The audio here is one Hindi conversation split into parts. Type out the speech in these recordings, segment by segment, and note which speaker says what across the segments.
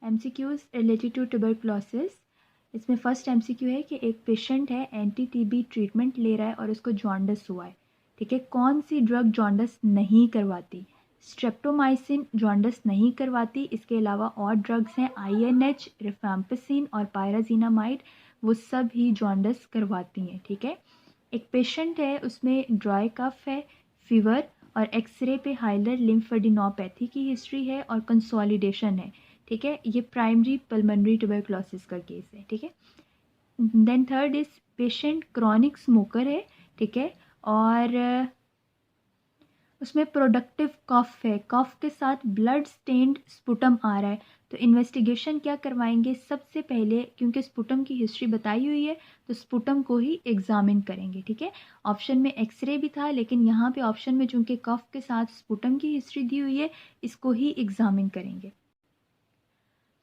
Speaker 1: MCQs related to tuberculosis. इसमें फर्स्ट MCQ है कि एक पेशेंट है, एंटी TB ट्रीटमेंट ले रहा है और उसको जॉन्डिस हुआ है। ठीक है, कौन सी ड्रग जॉन्डिस नहीं करवाती? स्ट्रेप्टोमाइसिन जॉन्डिस नहीं करवाती। इसके अलावा और ड्रग्स हैं INH, रिफैम्पिसिन और पायराजीनामाइड, वो सब ही जॉन्डिस करवाती हैं। ठीक है, एक पेशेंट है, उसमें ड्राई कफ है, फीवर और एक्सरे पे हाइलर लिम्फेडिनोपैथी की हिस्ट्री है और कंसोलिडेशन है। ठीक है, ये प्राइमरी पल्मोनरी ट्यूबरक्लोसिस का केस है। ठीक है, then third is patient chronic smoker है। ठीक है, और उसमें प्रोडक्टिव कफ है, कफ के साथ ब्लड स्टेन्ड स्पुटम आ रहा है। तो इन्वेस्टिगेशन क्या करवाएंगे? सबसे पहले, क्योंकि स्पुटम की हिस्ट्री बताई हुई है, तो स्पुटम को ही एग्जामिन करेंगे। ठीक है, ऑप्शन में एक्सरे भी था, लेकिन यहाँ पे ऑप्शन में चूंकि कफ के साथ स्पुटम की हिस्ट्री दी हुई है, इसको ही एग्जामिन करेंगे।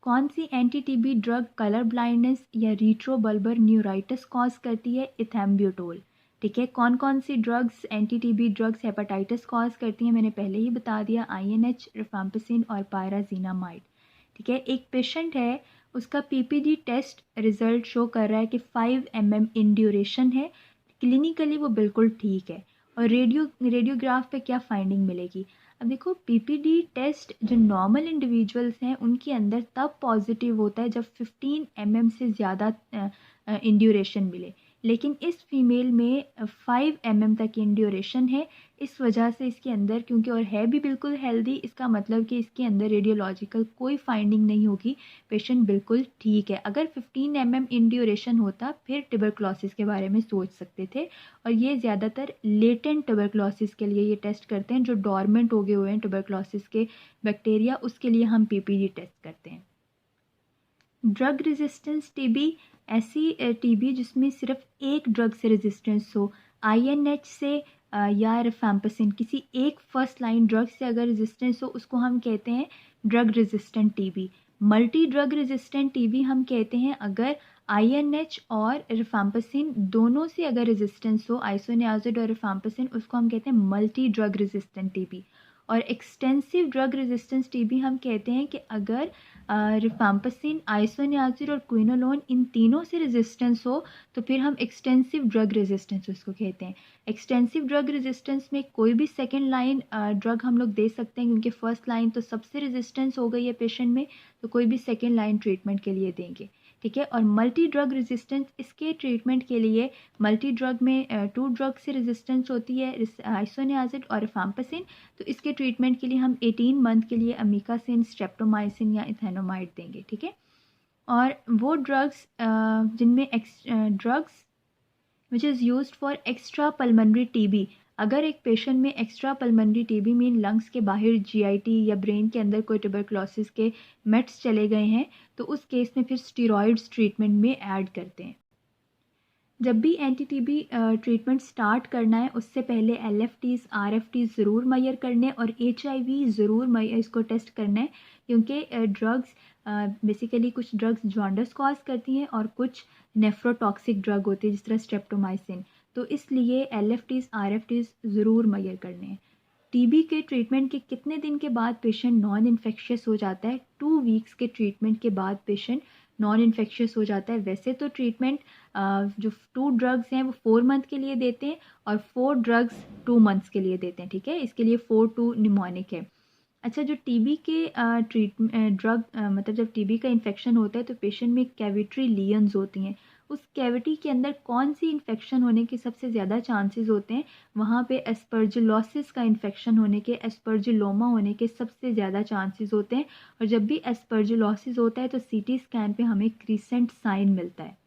Speaker 1: कौन सी anti TB drug colour blindness या रीट्रोबल्बर न्यूराइटिस कॉज करती है? इथैम्ब्यूटोल। ठीक है, कौन कौन सी drugs anti TB drugs hepatitis cause करती हैं? मैंने पहले ही बता दिया, INH, रिफैम्पिसिन और पायराजीनामाइड। ठीक है, एक पेशेंट है, उसका PPD टेस्ट रिजल्ट शो कर रहा है कि 5 mm इन ड्यूरेशन है। क्लिनिकली वो बिल्कुल ठीक है, और रेडियोग्राफ पे क्या फाइंडिंग मिलेगी? अब देखो, PPD टेस्ट जो नॉर्मल इंडिविजुअल्स हैं उनके अंदर तब पॉजिटिव होता है जब 15 mm से ज़्यादा इंड्यूरेशन मिले, लेकिन इस फीमेल में 5 mm तक इंड्यूरेशन है। इस वजह से इसके अंदर, क्योंकि और है भी बिल्कुल हेल्दी, इसका मतलब कि इसके अंदर रेडियोलॉजिकल कोई फाइंडिंग नहीं होगी, पेशेंट बिल्कुल ठीक है। अगर 15 mm इंड्यूरेशन होता फिर ट्यूबरक्लोसिस के बारे में सोच सकते थे, और ये ज़्यादातर लेटेंट ट्यूबरक्लोसिस के लिए ये टेस्ट करते हैं, जो डॉर्मेंट हो गए हुए हैं ट्यूबरक्लोसिस के बैक्टीरिया, उसके लिए हम PPD टेस्ट करते हैं। ड्रग रेजिस्टेंस TB, ऐसी TB जिसमें सिर्फ एक ड्रग से रेजिस्टेंस हो, INH से या रिफैम्पिसिन, किसी एक फर्स्ट लाइन ड्रग से अगर रेजिस्टेंस हो, उसको हम कहते हैं drug resistant TB। Multi drug resistant TB हम कहते हैं अगर INH और रिफैम्पिसिन दोनों से अगर रेजिस्टेंस हो, आइसोनियाजिड और रिफैम्पिसिन, उसको हम कहते हैं मल्टी ड्रग रेजिस्टेंट TB। और एक्सटेंसिव ड्रग रेजिस्टेंस TB हम कहते हैं कि अगर रिफैम्पिसिन, आइसोनियाजिड और क्विनोलोन इन तीनों से रेजिस्टेंस हो, तो फिर हम एक्सटेंसिव ड्रग रेजिस्टेंस उसको कहते हैं। एक्सटेंसिव ड्रग रेजिस्टेंस में कोई भी सेकेंड लाइन ड्रग हम लोग दे सकते हैं, क्योंकि फर्स्ट लाइन तो सबसे रेजिस्टेंस हो गई है पेशेंट में, तो कोई भी सेकेंड लाइन ट्रीटमेंट के लिए देंगे। ठीक है, और मल्टी ड्रग रेजिस्टेंस, इसके ट्रीटमेंट के लिए मल्टी ड्रग में 2 ड्रग से रेजिस्टेंस होती है, आइसोनियाजिड और रिफैम्पिसिन, तो इसके ट्रीटमेंट के लिए हम 18 मंथ के लिए अमीकासिन, स्ट्रेप्टोमाइसिन या इथेनोमाइड देंगे। ठीक है, और वो ड्रग्स जिनमें drugs which is used for extra pulmonary TB, अगर एक पेशेंट में extra pulmonary TB mean lungs के बाहर GIT या ब्रेन के अंदर कोई ट्यूबरक्लोसिस के मेट्स चले गए हैं, तो उस केस में फिर स्टीरॉयड्स ट्रीटमेंट में ऐड करते हैं। जब भी एंटी TB ट्रीटमेंट स्टार्ट करना है, उससे पहले LFTs, RFTs ज़रूर मैयर करने, और HIV ज़रूर इसको टेस्ट करना है, क्योंकि ड्रग्स बेसिकली कुछ ड्रग्स जॉन्डिस कॉज करती हैं और कुछ नेफ्रोटॉक्सिक ड्रग होती है, जिस तरह स्ट्रेप्टोमाइसिन, तो इसलिए LFTs, RFTs ज़रूर मैयर करने हैं। TB के ट्रीटमेंट के कितने दिन के बाद पेशेंट नॉन इन्फेक्शियस हो जाता है? 2 वीक्स के ट्रीटमेंट के बाद पेशेंट नॉन इन्फेक्शियस हो जाता है। वैसे तो ट्रीटमेंट जो 2 ड्रग्स हैं वो 4 मंथ के लिए देते हैं, और 4 ड्रग्स 2 मंथ्स के लिए देते हैं। ठीक है, इसके लिए 4-2 निमोनिक है। अच्छा, जो TB के ड्रग मतलब जब TB का इन्फेक्शन होता है, तो पेशेंट में कैविट्री लीजन्स होती हैं। उस कैविटी के अंदर कौन सी इन्फेक्शन होने के सबसे ज़्यादा चांसेस होते हैं? वहाँ पे एस्परजिलोसिस का इन्फेक्शन होने के, एस्परजिलोमा होने के सबसे ज़्यादा चांसेस होते हैं। और जब भी एस्परजिलोसिस होता है, तो CT स्कैन पे हमें क्रीसेंट साइन मिलता है।